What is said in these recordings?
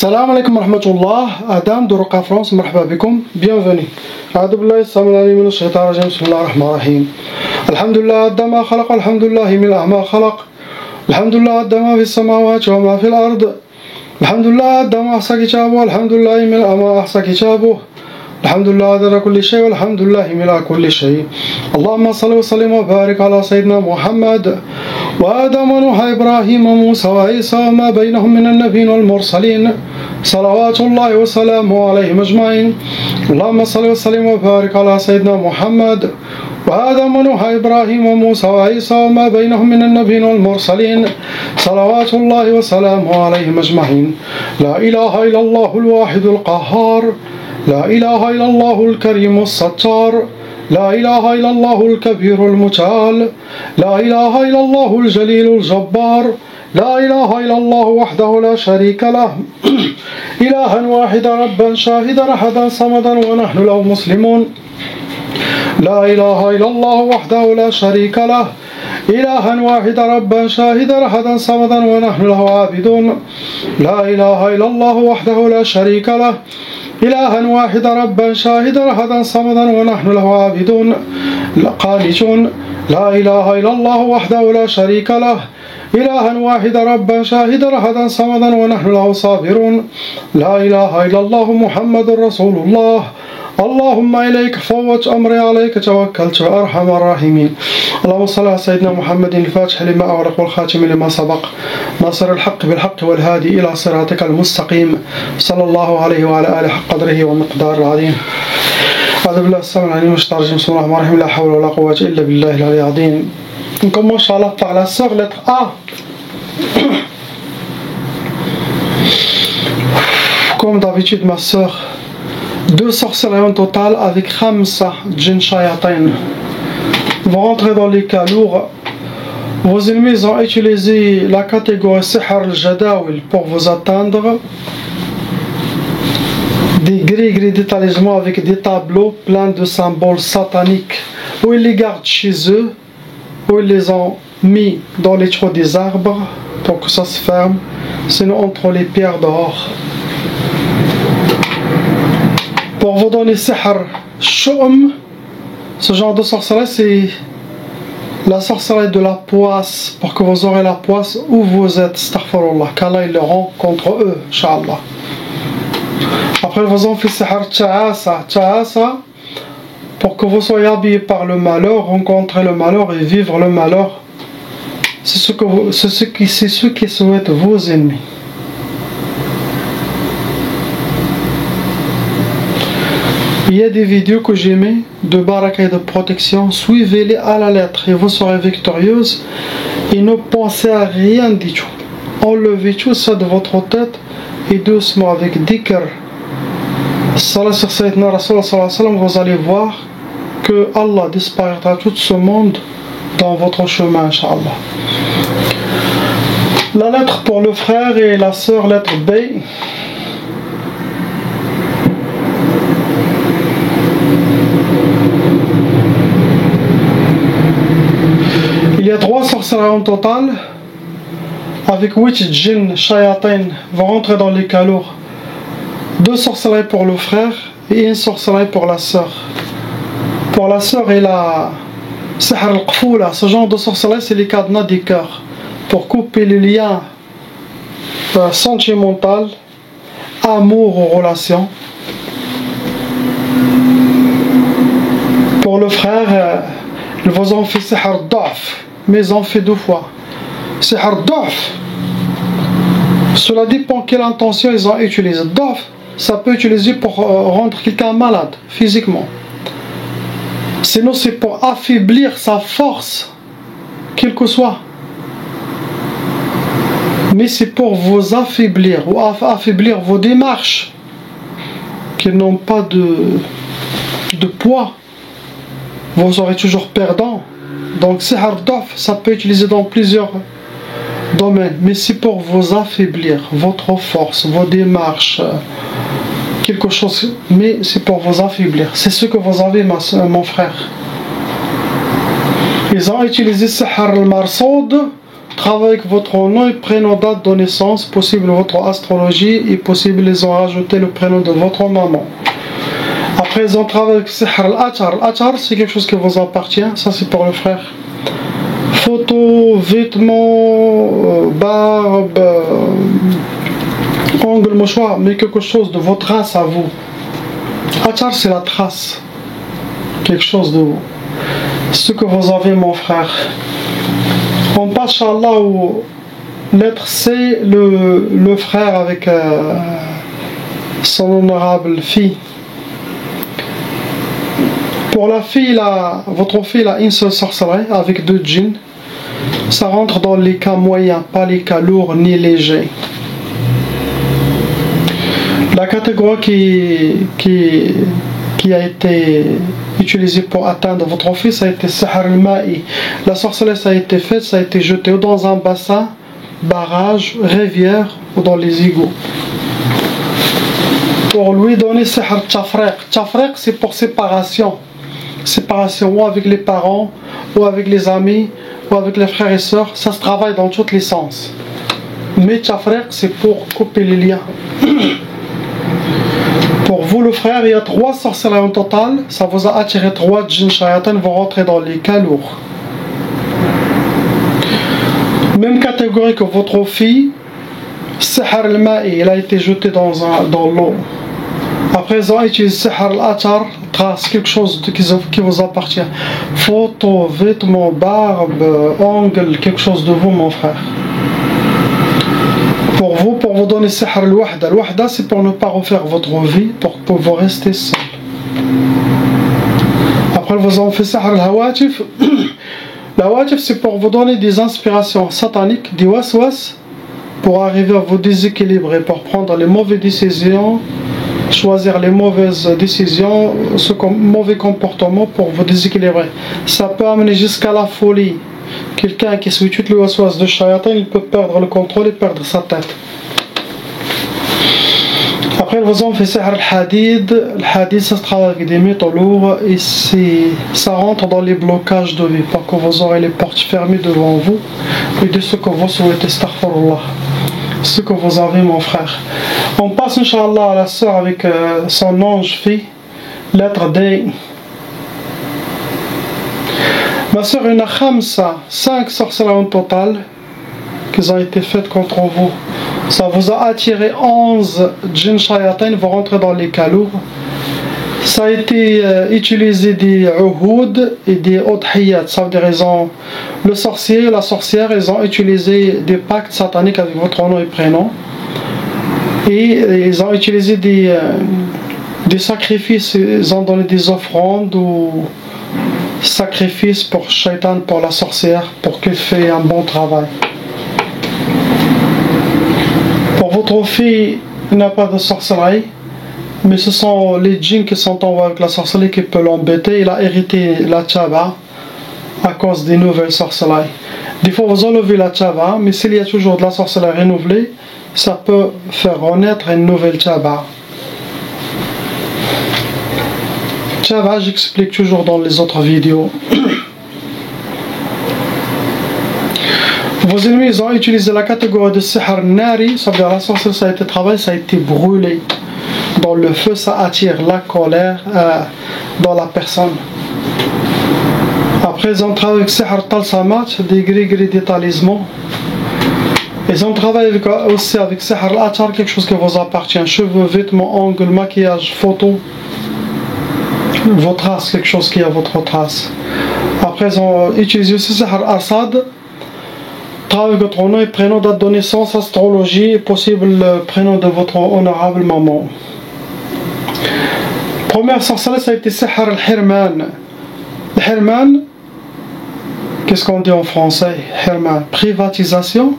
Salam alaikum wa rahmatullah, Adam de Roca France, marhaba bikum, bienvenue. أعوذ بالله السميع العليم من الشيطان الرجيم بسم الله الرحمن الرحيم. الحمد لله عد ما خلق الحمد لله ملء ما خلق الحمد لله عد ما في السماوات وما في الأرض الحمد لله عد ما أحصى كتابه الحمد لله ملء ما أحصى كتابه الحمد لله عدد كل شيء والحمد لله ملء كل شيء. اللهم صل وسلم وبارك على سيدنا محمد وآدم ونوح إبراهيم وموسى وعيسى وما بينهم من النبيين والمرسلين صلوات الله وسلامه عليهم أجمعين. اللهم صل وسلم وبارك على سيدنا محمد وآدم ونوح إبراهيم وموسى وعيسى وما بينهم من النبيين والمرسلين صلوات الله وسلامه عليهم أجمعين. لا إله إلا الله الواحد القهار لا إله إلا الله الكريم الستار لا إله إلا الله الكبير المتعال لا إله إلا الله الجليل الجبار لا إله إلا الله وحده لا شريك له إلها واحدا ربا شاهدا أحدا صمدا ونحن له مسلمون. لا إله إلا الله وحده لا شريك له إلها واحدا ربا شاهدا أحدا صمدا ونحن له عابدون. لا إله إلا الله وحده لا شريك له إلها واحدا ربا شاهدا أحدا صمدا ونحن له عابدون قانتون. لا إله إلا الله وحده لا شريك له إلها واحدا ربا شاهدا أحدا صمدا ونحن له صابرون. لا إله إلا الله محمد رسول الله اللهم إليك فوت أمري عليك توكلت أرحم الراحمين. اللهم صل على سيدنا محمد الفاتح لما أغلق والخاتم لما سبق ناصر الحق بالحق والهادي إلى صراطك المستقيم صلى الله عليه وعلى آله حق قدره ومقدار العظيم. أعوذ بالله السميع العليم من الشيطان الرجيم بسم الله الرحمن الرحيم لا حول ولا قوة إلا بالله العلي العظيم. On commence Inch'Allah par la sœur, lettre A. Comme d'habitude ma sœur, 2 sorcelleries en total avec Khamsa Jinn Shayatin vont rentrer dans les cas lourds. Vos ennemis ont utilisé la catégorie Sihr al-Jadawil pour vous atteindre. Des gris de talismans avec des tableaux pleins de symboles sataniques où ils les gardent chez eux, où ils les ont mis dans les trous des arbres pour que ça se ferme, sinon entre les pierres dehors. Pour vous donner Sihr Shum, ce genre de sorcellerie, c'est la sorcellerie de la poisse, pour que vous aurez la poisse où vous êtes, astaghfirullah, qu'Allah il le rend contre eux, Inch'Allah. Après, vous en faites Sihr Ta'asa, pour que vous soyez habillés par le malheur, rencontrer le malheur et vivre le malheur. C'est ce qui souhaitent vos ennemis. Il y a des vidéos que j'ai mis de baraka et de protection, suivez-les à la lettre et vous serez victorieuse et ne pensez à rien du tout. Enlevez tout ça de votre tête et doucement avec dhikr. Salat sur Sayyidina Rasulullah sallallahu alayhi wa sallam, vous allez voir que Allah disparaîtra tout ce monde dans votre chemin, Inch'Allah. La lettre pour le frère et la sœur, lettre B. Il y a 3 sorcelleries en total, avec 8 djinns, shayatin, vont rentrer dans les cas lourds. 2 sorcelleries pour le frère et 1 sorcellerie pour la sœur. Pour la sœur et la Sihr al-Qfoula, ce genre de sorcellerie, c'est les cadenas des cœurs, pour couper les liens sentimentaux, amour ou relations. Pour le frère, ils vous ont fait Sihr Da'f, mais ils ont fait 2 fois. Sihr Da'f, cela dépend quelle intention ils ont utilisé. Da'f, ça peut utiliser pour rendre quelqu'un malade physiquement. Sinon c'est pour affaiblir sa force, quelle que soit. Mais c'est pour vous affaiblir ou affaiblir vos démarches qui n'ont pas de poids. Vous serez toujours perdant. Donc Sihr Da'f, ça peut être utilisé dans plusieurs domaines, mais c'est pour vous affaiblir, votre force, vos démarches, quelque chose, mais c'est pour vous affaiblir. C'est ce que vous avez, mon frère. Ils ont utilisé Sihr al-Marsoud travaillent avec votre nom et prénom, date de naissance, possible votre astrologie et possible ils ont rajouté le prénom de votre maman. Après ils ont travaillé avec Sihr al-Achar. Al-Achar c'est quelque chose qui vous appartient, ça c'est pour le frère. Photos, vêtements, barbe, ongle, mouchoir, mais quelque chose de votre trace à vous. Achar c'est la trace, quelque chose de vous. Ce que vous avez mon frère. On passe Inch'Allah au lettre C, le frère avec son honorable fille. Pour la fille, votre fille a une seule sorcellerie avec 2 djinns. Ça rentre dans les cas moyens, pas les cas lourds ni légers. La catégorie qui a été utilisée pour atteindre votre fille, ça a été Sihr al-Ma'i. La sorcellerie, ça a été faite, ça a été jeté ou dans un bassin, barrage, rivière ou dans les égouts. Pour lui donner Sihr al-Tafriq. Tafriq, c'est pour séparation. Séparation ou avec les parents, ou avec les amis, ou avec les frères et sœurs. Ça se travaille dans tous les sens. Mais Tafriq, c'est pour couper les liens. Pour vous le frère, il y a 3 sorcelleries en total. Ça vous a attiré 3 djinns shayatan, vont rentrer dans les cas lourds. Même catégorie que votre fille. Sihr al-Ma'i, il a été jeté dans l'eau. Après ils ont utilisé Sihr al-Achar, trace, quelque chose qui vous appartient. Photos, vêtements, barbe, ongle, quelque chose de vous mon frère. Pour vous donner Sihr al-Wahda. Al-Wahda c'est pour ne pas refaire votre vie, pour pouvoir rester seul. Après vous avez fait Sihr al-Hawatif. L'Hawatif c'est pour vous donner des inspirations sataniques, des waswas, pour arriver à vous déséquilibrer, pour prendre les mauvaises décisions, choisir les mauvaises décisions, ce mauvais comportement pour vous déséquilibrer. Ça peut amener jusqu'à la folie. Quelqu'un qui suit toutes les waswas de shayatan, il peut perdre le contrôle et perdre sa tête. Après, nous avons fait Sihr al-Hadid. Le Hadid, ça se travaille avec des métaux lourds et ça rentre dans les blocages de vie, pour que vous aurez les portes fermées devant vous et de ce que vous souhaitez, astaghfirullah. Ce que vous avez mon frère. On passe Inch'Allah à la sœur avec son ange fille, lettre D. Ma sœur, il y en a 5 sorcelleries en total qui ont été faites contre vous. Ça vous a attiré 11 djinns shayatan, vont rentrer dans les cas lourds. Ça a été utilisé des uhoud et des udhiyat. Ça veut dire le sorcier et la sorcière, ils ont utilisé des pactes sataniques avec votre nom et prénom. Et ils ont utilisé des sacrifices, ils ont donné des offrandes ou sacrifices pour Shaitan, pour la sorcière, pour qu'elle fasse un bon travail. Pour votre fille, il n'y a pas de sorcellerie, mais ce sont les djinns qui sont en voie avec la sorcellerie qui peuvent l'embêter. Il a hérité la tchaba à cause des nouvelles sorcelleries. Des fois vous enlevez la tchaba, mais s'il y a toujours de la sorcellerie renouvelée, ça peut faire renaître une nouvelle tchaba. Tchaba, j'explique toujours dans les autres vidéos. Vos ennemis ils ont utilisé la catégorie de Sihr Nari, ça veut dire la sorcellerie, ça a été travaillé, ça a été brûlé. Dans le feu, ça attire la colère dans la personne. Après, ils ont travaillé avec Sihr Talsamat, des gris-gris, des talismans. Ils ont travaillé aussi avec Sihr al-Achar, quelque chose qui vous appartient. Cheveux, vêtements, ongles, maquillage, photos. Vos traces, quelque chose qui est à votre trace. Après, ils ont utilisé aussi Sihr al-Asad. Travail avec votre nom et prénom, date de naissance, astrologie et possible le prénom de votre honorable maman. Première sorcellerie, ça a été Sihr al-Hirman. Le Hirman, qu'est-ce qu'on dit en français? Hirman, privatisation.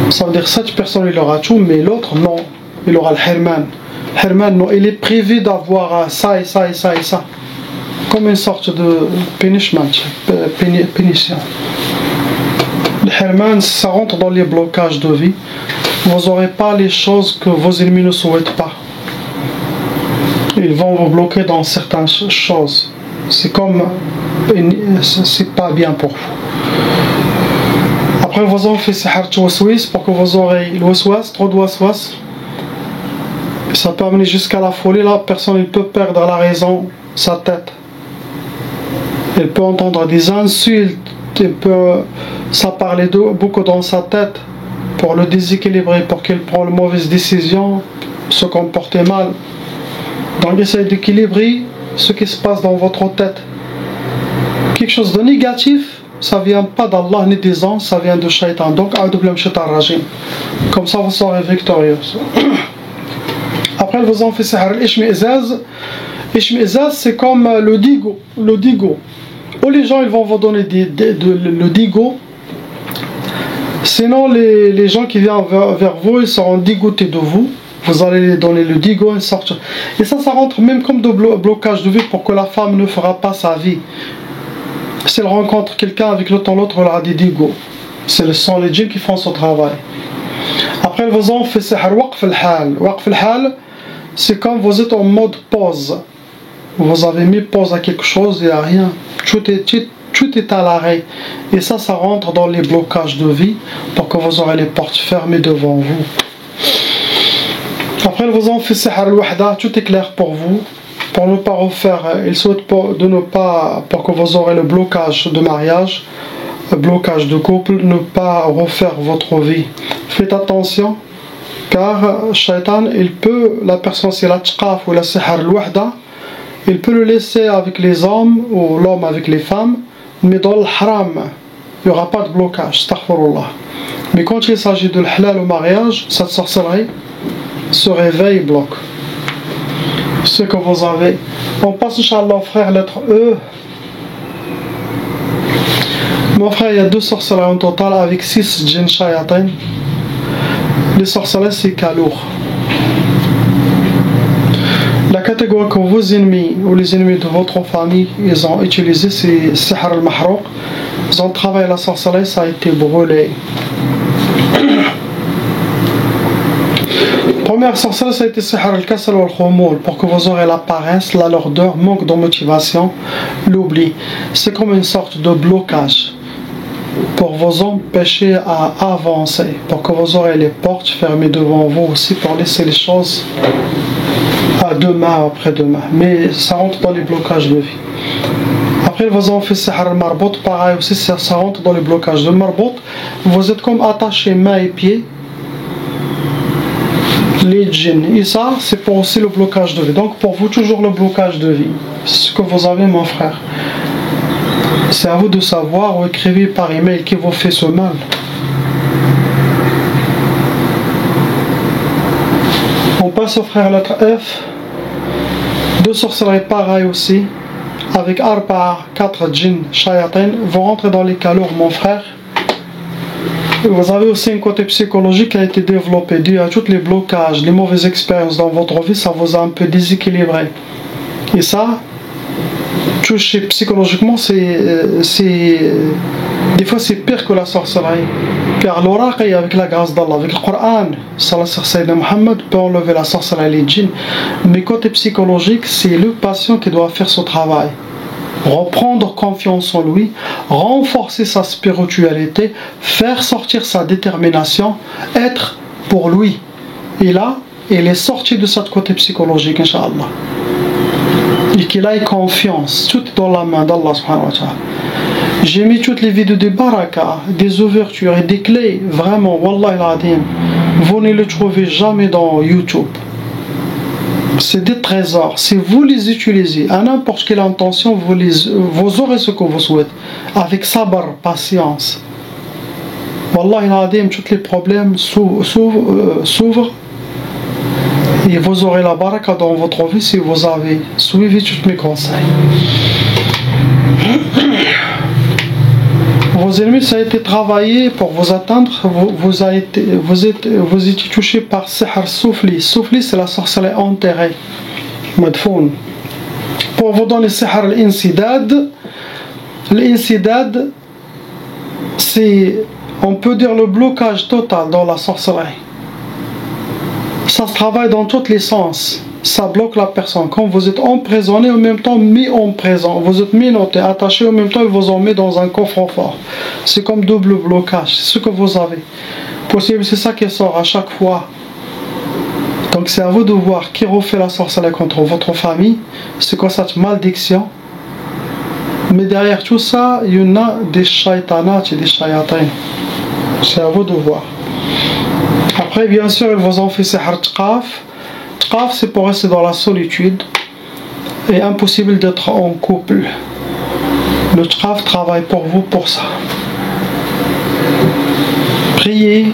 Ça veut dire 7 personnes, il aura tout, mais l'autre, non. Il aura le Hirman. Hirman, non, il est privé d'avoir ça et ça et ça et ça. Comme une sorte de punishment, punition. Le Hirman, ça rentre dans les blocages de vie. Vous n'aurez pas les choses que vos ennemis ne souhaitent pas. Ils vont vous bloquer dans certaines choses. C'est comme... c'est pas bien pour vous. Après, vous en faites sihar tawaswis pour que vous aurez le waswas, trop de waswas. Ça peut amener jusqu'à la folie. La personne il peut perdre la raison, sa tête. Elle peut entendre des insultes, elle peut ça parler beaucoup dans sa tête pour le déséquilibrer, pour qu'il prenne une mauvaise décision, se comporter mal. Donc essayez d'équilibrer ce qui se passe dans votre tête. Quelque chose de négatif, ça vient pas d'Allah ni des anges, ça vient de Shaitan. Donc comme ça vous serez victorieux. Après vous en faites sihar al-ishmi'zaz. Ishmi'zaz c'est comme le digo. Le digo. Où les gens ils vont vous donner le digo. Sinon les gens qui viennent vers vous ils seront dégoûtés de vous. Vous allez les donner le digo et sortir. Et ça rentre même comme de blocage de vie pour que la femme ne fera pas sa vie. Si elle rencontre quelqu'un avec le temps l'autre, elle a des digo. Ce sont les djinns qui font ce travail. Après vous en faites sihar waqf al-hal. Waqf al-hal, c'est comme vous êtes en mode pause. Vous avez mis pause à quelque chose, il n'y a rien. Tout est à l'arrêt. Et ça rentre dans les blocages de vie pour que vous aurez les portes fermées devant vous. Après vous en faites sihar al-wahda, tout est clair pour vous. Pour ne pas refaire, il souhaite pour que vous aurez le blocage de mariage, le blocage de couple, ne pas refaire votre vie. Faites attention, car Shaitan, la personne c'est la tqaf ou la sihar al-wahda, il peut le laisser avec les hommes ou l'homme avec les femmes, mais dans le haram, il n'y aura pas de blocage, astaghfirullah. Mais quand il s'agit de l'halal au mariage, cette sorcellerie se réveille et bloque. Ce que vous avez. On passe, Inch'Allah, frère, lettre E. Mon frère, il y a 2 sorcelleries en total avec 6 djinns shayatin. Les sorcelleries, c'est kalour. La catégorie que vos ennemis ou les ennemis de votre famille ils ont utilisé, c'est sihar al-mahrouq. Ils ont travaillé la sorcellerie, ça a été brûlé. Première sorcellerie, ça a été sihar al-kasal wal-khumul, pour que vous aurez la paresse, la lourdeur, manque de motivation, l'oubli. C'est comme une sorte de blocage pour vous empêcher à avancer, pour que vous aurez les portes fermées devant vous aussi, pour laisser les choses à demain, après-demain. Mais ça rentre dans les blocages de vie. Après, vous en faites sihar al-marbout, pareil aussi, ça rentre dans les blocages de marbout. Vous êtes comme attaché mains et pieds. Les djinns, et ça c'est pour aussi le blocage de vie. Donc pour vous toujours le blocage de vie, c'est ce que vous avez mon frère. C'est à vous de savoir, ou écrivez par email qui vous fait ce mal. On passe au frère lettre F. 2 sorcelleries pareilles aussi, avec Arba'a, 4 djinns shayatin, vont rentrer dans les calours mon frère. Vous avez aussi un côté psychologique qui a été développé dû à tous les blocages, les mauvaises expériences dans votre vie, ça vous a un peu déséquilibré. Et ça, toucher psychologiquement, des fois c'est pire que la sorcellerie. Car l'oracle avec la grâce d'Allah, avec le Coran, Salah sur Sayyidina Muhammad, peut enlever la sorcellerie et les djinns. Mais côté psychologique, c'est le patient qui doit faire ce travail. Reprendre confiance en lui, renforcer sa spiritualité, faire sortir sa détermination, être pour lui. Et là, il est sorti de cette côté psychologique, Inch'Allah. Et qu'il ait confiance, tout dans la main d'Allah subhanahu wa ta'ala. J'ai mis toutes les vidéos des barakas, des ouvertures et des clés, vraiment, Wallah al-Adim. Vous ne les trouvez jamais dans YouTube. C'est des trésors. Si vous les utilisez à n'importe quelle intention, vous aurez ce que vous souhaitez. Avec sabr, patience. Wallahi al-Adim, tous les problèmes s'ouvrent. Et vous aurez la baraka dans votre vie si vous avez suivi tous mes conseils. Vos ennemis, ça a été travaillé pour vous atteindre. Vous étiez touché par sihar soufli. Soufli, c'est la sorcellerie enterrée. Madfoun. Pour vous donner sihar al-insidad. L'insidad, c'est, on peut dire, le blocage total dans la sorcellerie. Ça se travaille dans tous les sens. ça bloque la personne. Quand vous êtes emprisonné, en même temps mis en prison, vous êtes menotté, attaché, en même temps ils vous ont mis dans un coffre-fort. C'est comme double blocage, c'est ce que vous avez. Possible, c'est ça qui sort à chaque fois. Donc c'est à vous de voir qui refait la sorcellerie contre votre famille, c'est quoi cette malédiction. Mais derrière tout ça, il y en a des shaitanats et des shayatins. C'est à vous de voir. Après, bien sûr, ils vous ont fait sihr tqaf. Tqaf, c'est pour rester dans la solitude et impossible d'être en couple. Le tqaf travaille pour vous pour ça. Priez,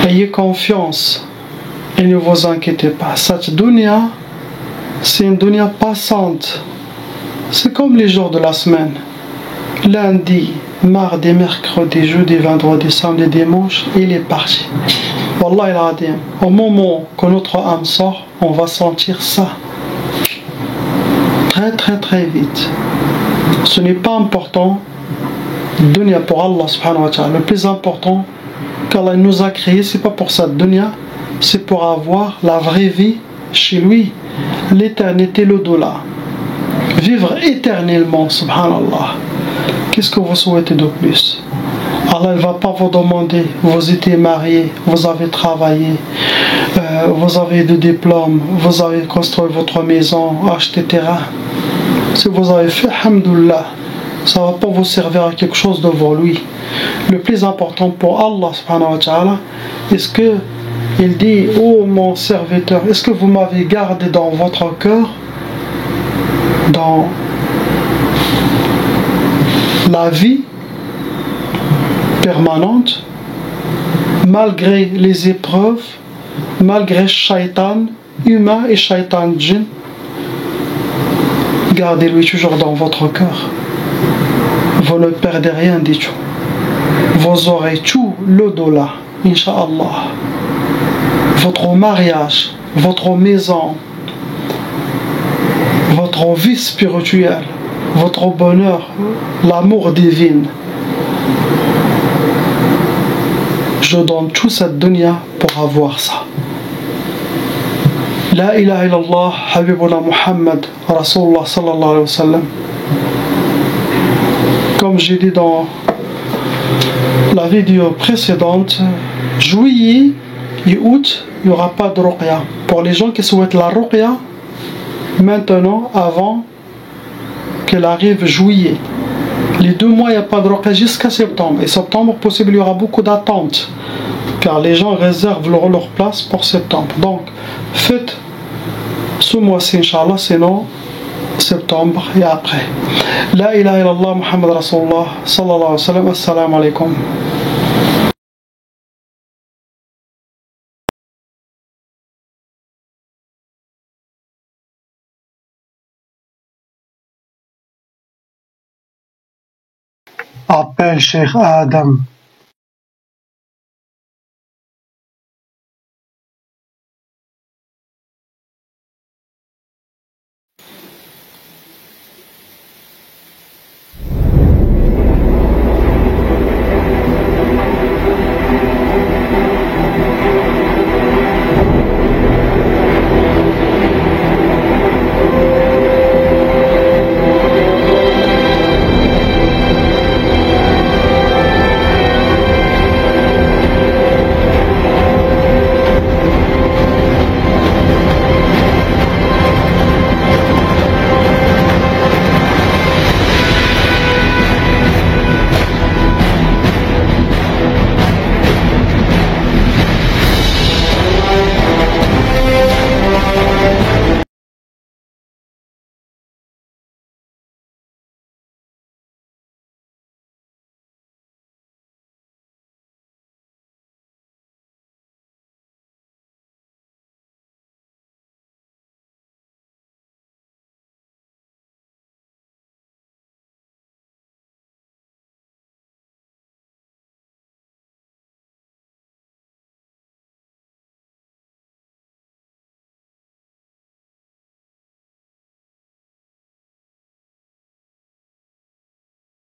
ayez confiance et ne vous inquiétez pas. Cette dunya, c'est une dunya passante. C'est comme les jours de la semaine. Lundi, mardi, mercredi, jeudi, vendredi, samedi, dimanche, il est parti. Wallah il-Adim, au moment que notre âme sort, on va sentir ça. Très très très vite. Ce n'est pas important. Dunya pour Allah subhanahu wa ta'ala. Le plus important qu'Allah nous a créé, c'est pas pour cette dunya, c'est pour avoir la vraie vie chez lui. L'éternité, l'au-delà. Vivre éternellement, subhanallah. Qu'est-ce que vous souhaitez de plus? Allah ne va pas vous demander, vous étiez marié, vous avez travaillé, vous avez des diplômes, vous avez construit votre maison, acheté terrain. Si vous avez fait, alhamdoulilah, ça ne va pas vous servir à quelque chose devant lui. Le plus important pour Allah, subhanahu wa ta'ala, est-ce que il dit, oh mon serviteur, est-ce que vous m'avez gardé dans votre cœur, dans la vie permanente, malgré les épreuves, malgré shaitan humain et shaitan djinn, gardez-lui toujours dans votre cœur. Vous ne perdez rien du tout. Vous aurez tout l'au-delà, Inch'Allah. Votre mariage, votre maison, votre vie spirituelle, votre bonheur, l'amour divin. Je donne tout cette dunya pour avoir ça. La ilaha illallah, Habibullah Muhammad, Rasulullah sallallahu alayhi wa sallam. Comme j'ai dit dans la vidéo précédente, juillet et août, il n'y aura pas de ruqya. Pour les gens qui souhaitent la ruqya, maintenant, avant qu'elle arrive juillet. Les 2 mois, il n'y a pas de ruqya jusqu'à septembre. Et septembre, possible, il y aura beaucoup d'attentes. Car les gens réservent leur place pour septembre. Donc, faites ce mois-ci, Inch'Allah, sinon septembre et après. La ilaha illallah Muhammad Rasulullah sallallahu alayhi wa sallam. Assalamu alaikum. Appelle Cheikh Adam.